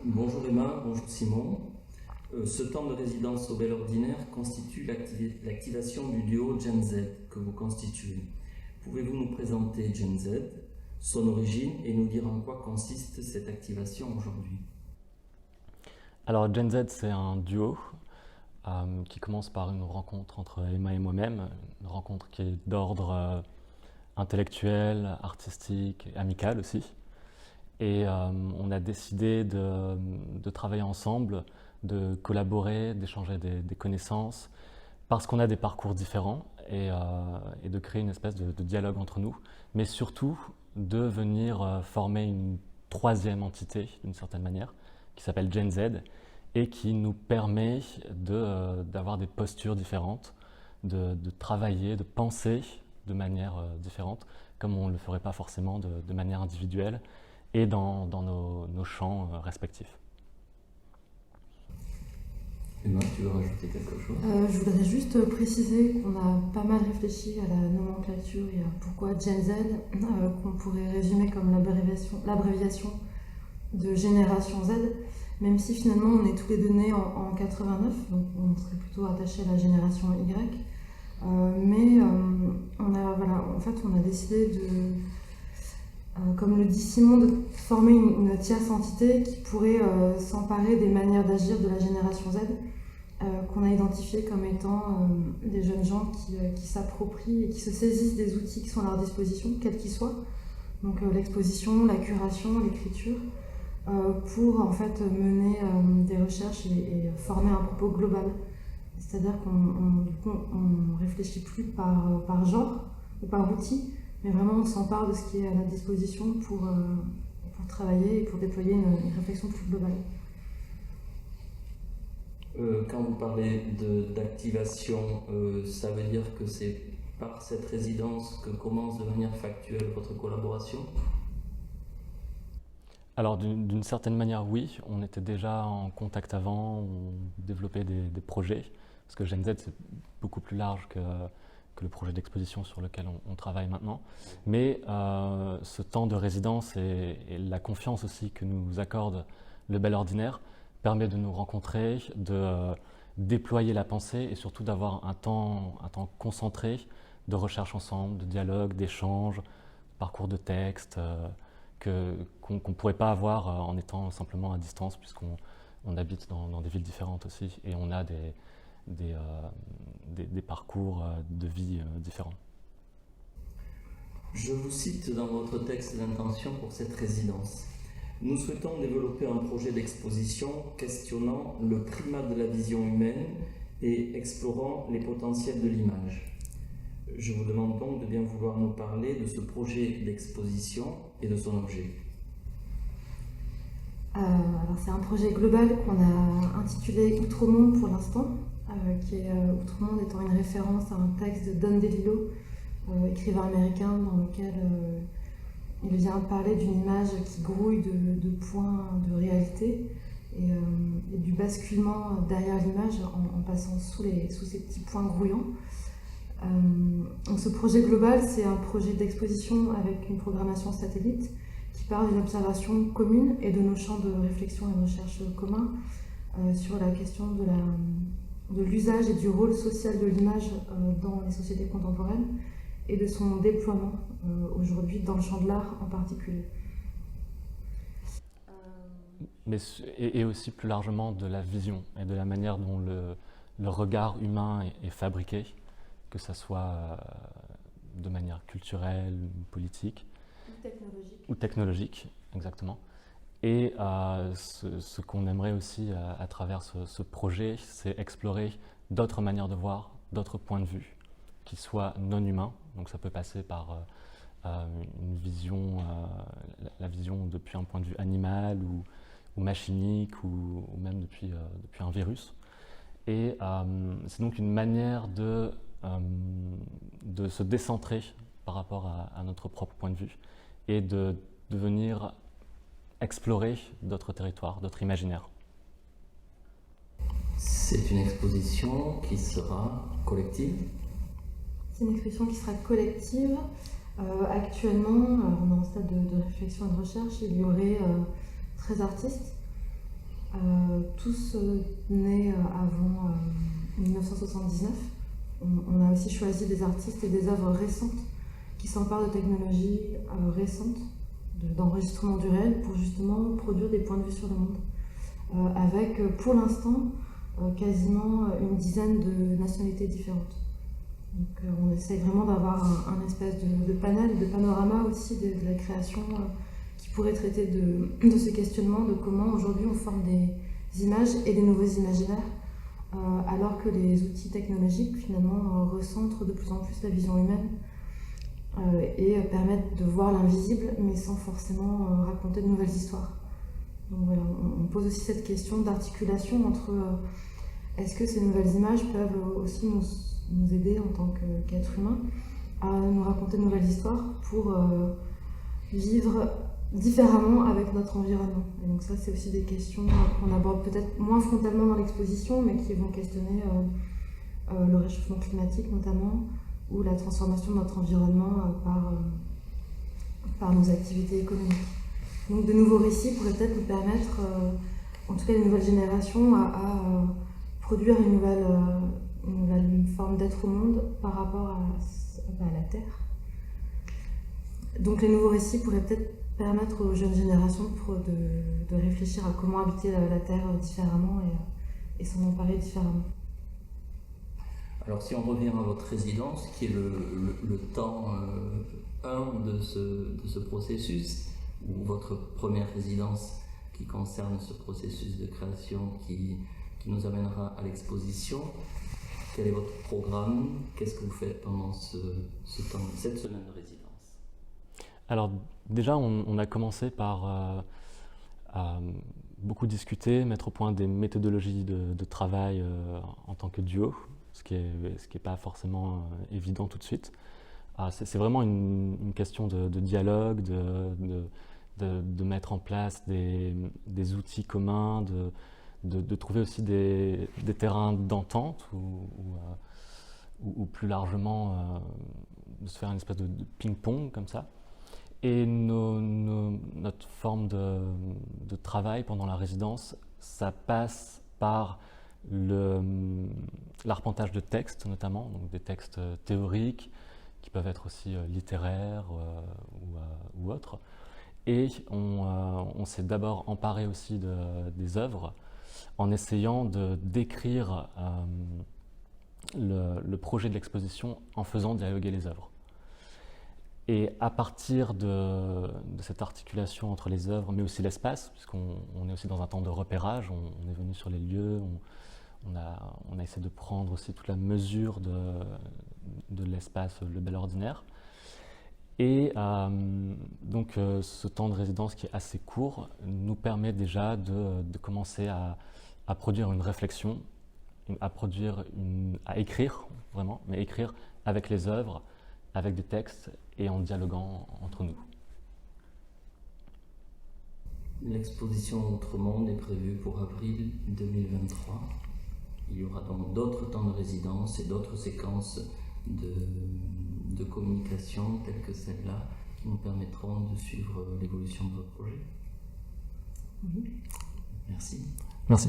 Bonjour Emma, bonjour Simon. Ce temps de résidence au Bel Ordinaire constitue l'activation du duo Gen Z que vous constituez. Pouvez-vous nous présenter Gen Z, son origine et nous dire en quoi consiste cette activation aujourd'hui? Alors Gen Z, c'est un duo qui commence par une rencontre entre Emma et moi-même, une rencontre qui est d'ordre intellectuel, artistique, amical aussi. Et on a décidé de travailler ensemble, de collaborer, d'échanger des connaissances, parce qu'on a des parcours différents et de créer une espèce de dialogue entre nous, mais surtout de venir former une troisième entité, d'une certaine manière, qui s'appelle Gen Z, et qui nous permet d'avoir des postures différentes, de travailler, de penser de manière différente, comme on ne le ferait pas forcément de manière individuelle, et dans nos champs respectifs. Emma, tu veux rajouter quelque chose? Je voudrais juste préciser qu'on a pas mal réfléchi à la nomenclature et à pourquoi Gen Z, qu'on pourrait résumer comme l'abréviation de Génération Z, même si finalement on est tous les deux nés en 89, donc on serait plutôt attaché à la génération Y. On a décidé comme le dit Simon, de former une tierce entité qui pourrait s'emparer des manières d'agir de la génération Z, qu'on a identifié comme étant des jeunes gens qui s'approprient et qui se saisissent des outils qui sont à leur disposition, quels qu'ils soient. Donc l'exposition, la curation, l'écriture, pour en fait mener des recherches et former un propos global. C'est-à-dire qu'on ne réfléchit plus par genre ou par outil, mais vraiment on s'empare de ce qui est à notre disposition pour travailler et pour déployer une réflexion plus globale. Quand vous parlez d'activation, ça veut dire que c'est par cette résidence que commence de manière factuelle votre collaboration? Alors d'une certaine manière, oui, on était déjà en contact avant, on développait des projets, parce que Gen Z c'est beaucoup plus large que le projet d'exposition sur lequel on travaille maintenant. Mais ce temps de résidence et la confiance aussi que nous accorde le Bel Ordinaire permet de nous rencontrer, de déployer la pensée et surtout d'avoir un temps concentré de recherche ensemble, de dialogue, d'échange, parcours de texte, qu'on ne pourrait pas avoir en étant simplement à distance, puisqu'on habite dans des villes différentes aussi et on a des parcours de vie différents. Je vous cite dans votre texte d'intention pour cette résidence. Nous souhaitons développer un projet d'exposition questionnant le primat de la vision humaine et explorant les potentiels de l'image. Je vous demande donc de bien vouloir nous parler de ce projet d'exposition et de son objet. Alors c'est un projet global qu'on a intitulé Outremonde pour l'instant, Outremonde étant une référence à un texte de Don DeLillo, écrivain américain, dans lequel il vient parler d'une image qui grouille de points de réalité et du basculement derrière l'image en passant sous ces petits points grouillants. Donc ce projet global, c'est un projet d'exposition avec une programmation satellite qui part d'une observation commune et de nos champs de réflexion et de recherche communs sur la question de l'usage et du rôle social de l'image dans les sociétés contemporaines et de son déploiement aujourd'hui dans le champ de l'art en particulier. Et aussi plus largement de la vision et de la manière dont le regard humain est fabriqué, que ce soit de manière culturelle, politique ou technologique, exactement. Et ce qu'on aimerait aussi à travers ce projet, c'est explorer d'autres manières de voir, d'autres points de vue, qui soient non humains. Donc ça peut passer par une vision, la vision depuis un point de vue animal ou machinique ou même depuis un virus. Et c'est donc une manière de se décentrer par rapport à notre propre point de vue et de venir explorer d'autres territoires, d'autres imaginaires. C'est une exposition qui sera collective? C'est une exposition qui sera collective. Actuellement, on est en stade de réflexion et de recherche. Il y aurait 13 artistes tous nés avant 1979. On a aussi choisi des artistes et des œuvres récentes qui s'emparent de technologies récentes, d'enregistrement du réel, pour justement produire des points de vue sur le monde, avec pour l'instant quasiment une dizaine de nationalités différentes. Donc on essaye vraiment d'avoir un espèce de panel, de panorama aussi de la création qui pourrait traiter de ce questionnement de comment aujourd'hui on forme des images et des nouveaux imaginaires, alors que les outils technologiques finalement recentrent de plus en plus la vision humaine et permettent de voir l'invisible mais sans forcément raconter de nouvelles histoires. Donc voilà, on pose aussi cette question d'articulation entre est-ce que ces nouvelles images peuvent aussi nous aider en tant qu'être humain à nous raconter de nouvelles histoires pour vivre différemment avec notre environnement. Et donc ça, c'est aussi des questions qu'on aborde peut-être moins frontalement dans l'exposition, mais qui vont questionner le réchauffement climatique notamment, ou la transformation de notre environnement par nos activités économiques. Donc de nouveaux récits pourraient peut-être nous permettre, en tout cas les nouvelles générations, à produire une nouvelle forme d'être au monde par rapport à la Terre. Donc les nouveaux récits pourraient peut-être permettre aux jeunes générations de réfléchir à comment habiter la Terre différemment et s'en emparer différemment. Alors si on revient à votre résidence, qui est le temps 1 de ce processus, ou votre première résidence qui concerne ce processus de création qui nous amènera à l'exposition, quel est votre programme? Qu'est-ce que vous faites pendant cette semaine de résidence? Alors déjà, on a commencé par beaucoup discuter, mettre au point des méthodologies de travail en tant que duo, ce qui est pas forcément évident tout de suite. C'est vraiment une question de dialogue, de mettre en place des outils communs, de trouver aussi des terrains d'entente ou plus largement de se faire une espèce de ping-pong comme ça. Et notre forme de travail pendant la résidence, ça passe par l'arpentage de textes notamment, donc des textes théoriques qui peuvent être aussi littéraires ou autres. Et on s'est d'abord emparé aussi des œuvres en essayant de décrire le projet de l'exposition en faisant dialoguer les œuvres. Et à partir de cette articulation entre les œuvres, mais aussi l'espace, puisqu'on est aussi dans un temps de repérage, on est venu sur les lieux, on a essayé de prendre aussi toute la mesure de l'espace Le Bel Ordinaire. Et donc ce temps de résidence qui est assez court nous permet déjà de commencer à produire une réflexion, à écrire vraiment, mais écrire avec les œuvres, avec des textes et en dialoguant entre nous. L'exposition Outre-Monde est prévue pour avril 2023. Il y aura donc d'autres temps de résidence et d'autres séquences de communication telles que celle-là qui nous permettront de suivre l'évolution de votre projet. Oui. Merci. Merci.